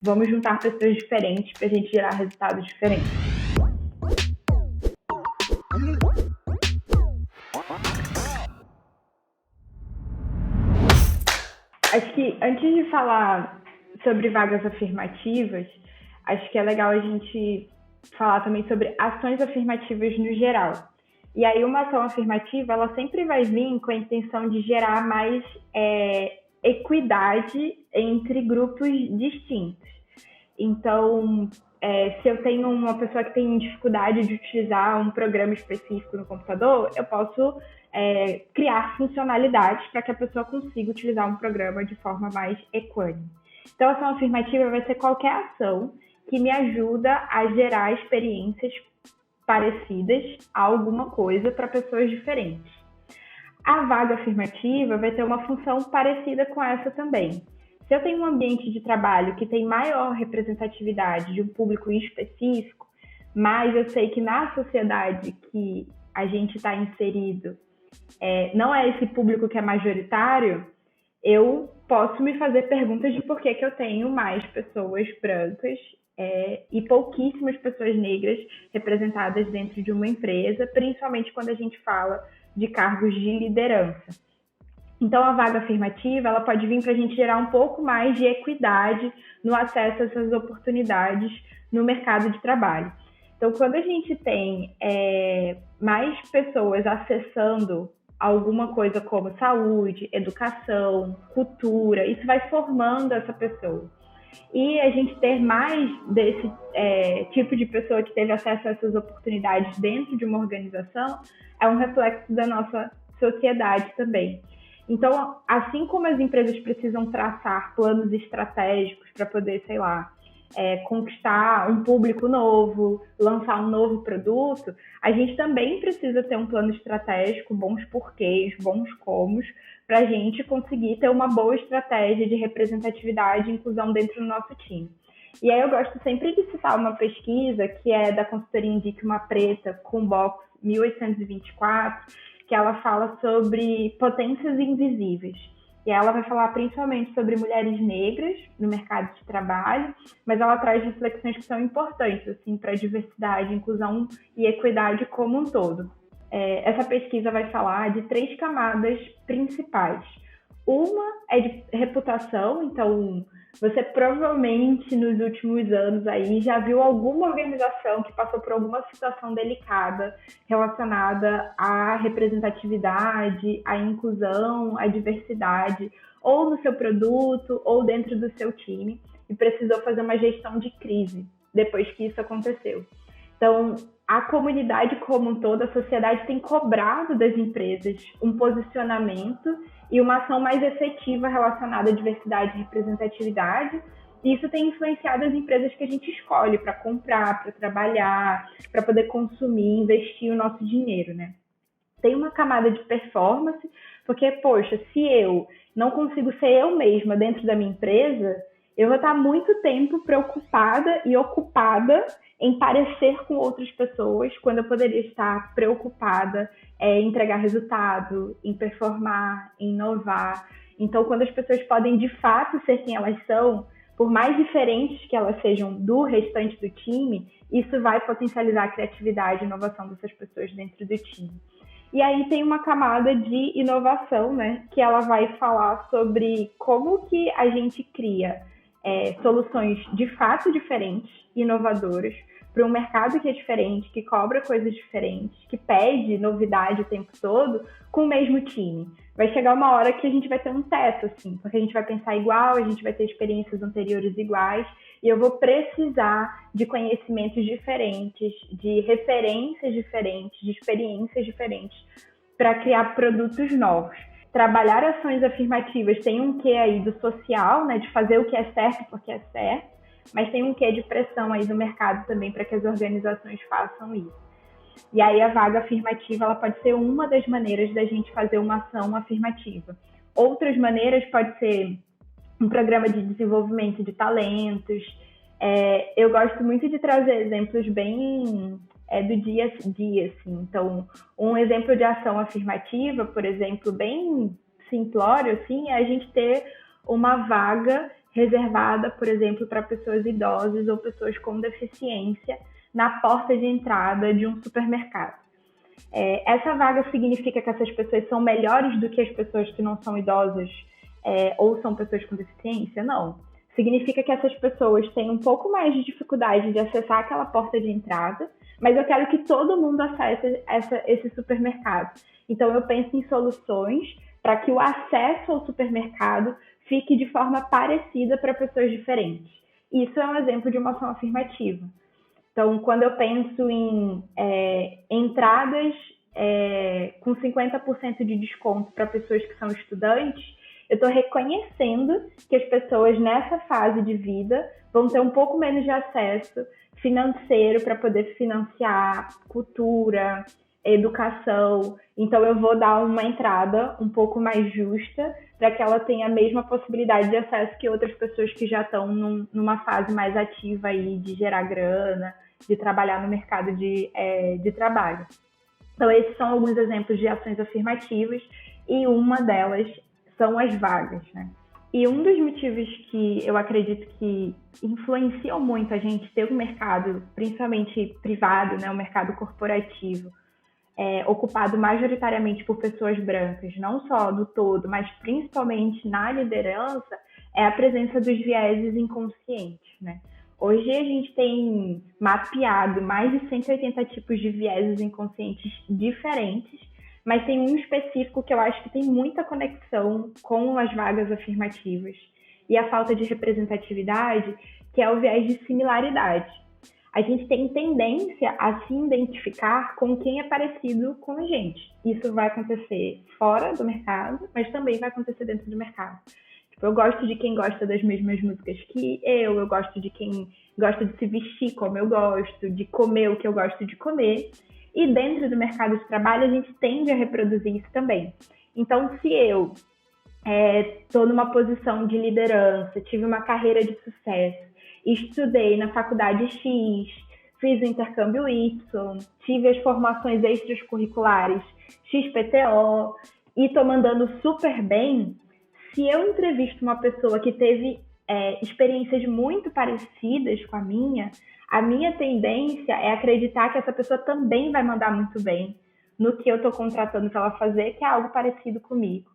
Vamos juntar pessoas diferentes para a gente gerar resultados diferentes. Acho que antes de falar sobre vagas afirmativas, acho que é legal a gente falar também sobre ações afirmativas no geral. E aí uma ação afirmativa, ela sempre vai vir com a intenção de gerar mais equidade entre grupos distintos. Então, se eu tenho uma pessoa que tem dificuldade de utilizar um programa específico no computador, eu posso criar funcionalidades para que a pessoa consiga utilizar um programa de forma mais equânime. Então, a ação afirmativa vai ser qualquer ação que me ajuda a gerar experiências parecidas a alguma coisa para pessoas diferentes. A vaga afirmativa vai ter uma função parecida com essa também. Se eu tenho um ambiente de trabalho que tem maior representatividade de um público específico, mas eu sei que na sociedade que a gente está inserido não é esse público que é majoritário, eu posso me fazer perguntas de por que eu tenho mais pessoas brancas e pouquíssimas pessoas negras representadas dentro de uma empresa, principalmente quando a gente fala de cargos de liderança. Então, a vaga afirmativa, ela pode vir para a gente gerar um pouco mais de equidade no acesso a essas oportunidades no mercado de trabalho. Então, quando a gente tem mais pessoas acessando alguma coisa como saúde, educação, cultura, isso vai formando essa pessoa. E a gente ter mais desse tipo de pessoa que teve acesso a essas oportunidades dentro de uma organização é um reflexo da nossa sociedade também. Então, assim como as empresas precisam traçar planos estratégicos para poder, conquistar um público novo, lançar um novo produto, a gente também precisa ter um plano estratégico, bons porquês, bons comos, para a gente conseguir ter uma boa estratégia de representatividade e inclusão dentro do nosso time. E aí eu gosto sempre de citar uma pesquisa que é da consultoria Indique Uma Preta, com box 1824, que ela fala sobre potências invisíveis. E ela vai falar principalmente sobre mulheres negras no mercado de trabalho, mas ela traz reflexões que são importantes assim, para a diversidade, inclusão e equidade como um todo. Essa pesquisa vai falar de 3 camadas principais. Uma é de reputação, então você provavelmente nos últimos anos aí já viu alguma organização que passou por alguma situação delicada relacionada à representatividade, à inclusão, à diversidade, ou no seu produto ou dentro do seu time, e precisou fazer uma gestão de crise depois que isso aconteceu. Então, a comunidade como um todo, a sociedade tem cobrado das empresas um posicionamento e uma ação mais efetiva relacionada à diversidade e representatividade. E isso tem influenciado as empresas que a gente escolhe para comprar, para trabalhar, para poder consumir, investir o nosso dinheiro, né? Tem uma camada de performance, porque, poxa, se eu não consigo ser eu mesma dentro da minha empresa, eu vou estar muito tempo preocupada e ocupada em parecer com outras pessoas, quando eu poderia estar preocupada em entregar resultado, em performar, em inovar. Então, quando as pessoas podem, de fato, ser quem elas são, por mais diferentes que elas sejam do restante do time, isso vai potencializar a criatividade e inovação dessas pessoas dentro do time. E aí tem uma camada de inovação, né, que ela vai falar sobre como que a gente cria soluções de fato diferentes, inovadoras, para um mercado que é diferente, que cobra coisas diferentes, que pede novidade o tempo todo, com o mesmo time. Vai chegar uma hora que a gente vai ter um teto, assim, porque a gente vai pensar igual, a gente vai ter experiências anteriores iguais, e eu vou precisar de conhecimentos diferentes, de referências diferentes, de experiências diferentes, para criar produtos novos. Trabalhar ações afirmativas tem um quê aí do social, né, de fazer o que é certo porque é certo, mas tem um quê de pressão aí do mercado também para que as organizações façam isso. E aí a vaga afirmativa, ela pode ser uma das maneiras da gente fazer uma ação afirmativa. Outras maneiras pode ser um programa de desenvolvimento de talentos. Eu gosto muito de trazer exemplos bem do dia a dia, assim. Então, um exemplo de ação afirmativa, por exemplo, bem simplório, assim, é a gente ter uma vaga reservada, por exemplo, para pessoas idosas ou pessoas com deficiência na porta de entrada de um supermercado. Essa vaga significa que essas pessoas são melhores do que as pessoas que não são idosas ou são pessoas com deficiência? Não. Significa que essas pessoas têm um pouco mais de dificuldade de acessar aquela porta de entrada, mas eu quero que todo mundo acesse esse supermercado. Então, eu penso em soluções para que o acesso ao supermercado fique de forma parecida para pessoas diferentes. Isso é um exemplo de uma ação afirmativa. Então, quando eu penso em entradas com 50% de desconto para pessoas que são estudantes, eu estou reconhecendo que as pessoas nessa fase de vida vão ter um pouco menos de acesso financeiro para poder financiar cultura, educação. Então, eu vou dar uma entrada um pouco mais justa para que ela tenha a mesma possibilidade de acesso que outras pessoas que já estão numa fase mais ativa aí de gerar grana, de trabalhar no mercado de trabalho. Então, esses são alguns exemplos de ações afirmativas e uma delas são as vagas, né? E um dos motivos que eu acredito que influenciam muito a gente ter um mercado, principalmente privado, né, um mercado corporativo, ocupado majoritariamente por pessoas brancas, não só do todo, mas principalmente na liderança, é a presença dos vieses inconscientes, né? Hoje a gente tem mapeado mais de 180 tipos de vieses inconscientes diferentes, mas tem um específico que eu acho que tem muita conexão com as vagas afirmativas e a falta de representatividade, que é o viés de similaridade. A gente tem tendência a se identificar com quem é parecido com a gente. Isso vai acontecer fora do mercado, mas também vai acontecer dentro do mercado. Tipo, eu gosto de quem gosta das mesmas músicas que eu gosto de quem gosta de se vestir como eu gosto, de comer o que eu gosto de comer. E dentro do mercado de trabalho, a gente tende a reproduzir isso também. Então, se eu estou numa posição de liderança, tive uma carreira de sucesso, estudei na faculdade X, fiz o intercâmbio Y, tive as formações extracurriculares XPTO e estou mandando super bem, se eu entrevisto uma pessoa que teve experiências muito parecidas com a minha tendência é acreditar que essa pessoa também vai mandar muito bem no que eu estou contratando para ela fazer, que é algo parecido comigo.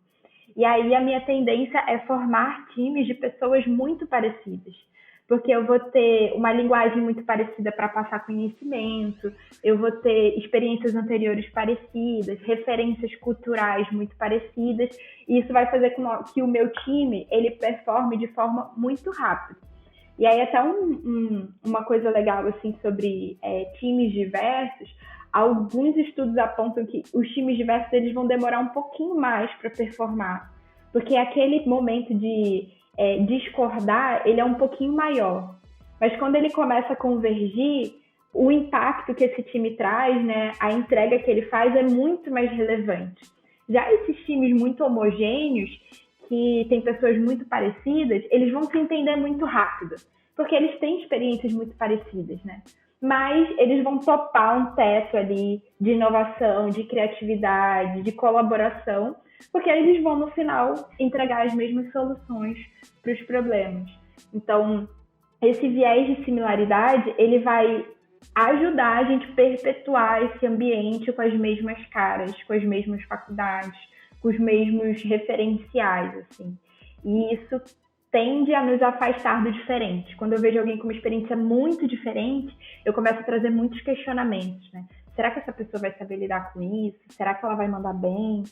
E aí a minha tendência é formar times de pessoas muito parecidas, porque eu vou ter uma linguagem muito parecida para passar conhecimento, eu vou ter experiências anteriores parecidas, referências culturais muito parecidas, e isso vai fazer com que o meu time ele performe de forma muito rápida. E aí até uma coisa legal assim, sobre times diversos, alguns estudos apontam que os times diversos eles vão demorar um pouquinho mais para performar, porque aquele momento de discordar, ele é um pouquinho maior. Mas quando ele começa a convergir, o impacto que esse time traz, né, a entrega que ele faz é muito mais relevante. Já esses times muito homogêneos, que tem pessoas muito parecidas, eles vão se entender muito rápido, porque eles têm experiências muito parecidas, né? Mas eles vão topar um teto ali de inovação, de criatividade, de colaboração, porque eles vão, no final, entregar as mesmas soluções para os problemas. Então, esse viés de similaridade, ele vai ajudar a gente a perpetuar esse ambiente com as mesmas caras, com as mesmas faculdades, com os mesmos referenciais, assim. E isso tende a nos afastar do diferente. Quando eu vejo alguém com uma experiência muito diferente, eu começo a trazer muitos questionamentos, né? Será que essa pessoa vai saber lidar com isso? Será que ela vai mandar bem?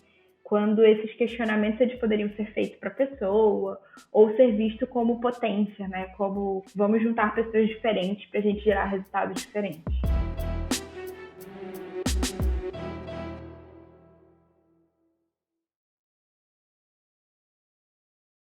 Quando esses questionamentos eles poderiam ser feitos para a pessoa ou ser visto como potência, né? Como vamos juntar pessoas diferentes para a gente gerar resultados diferentes.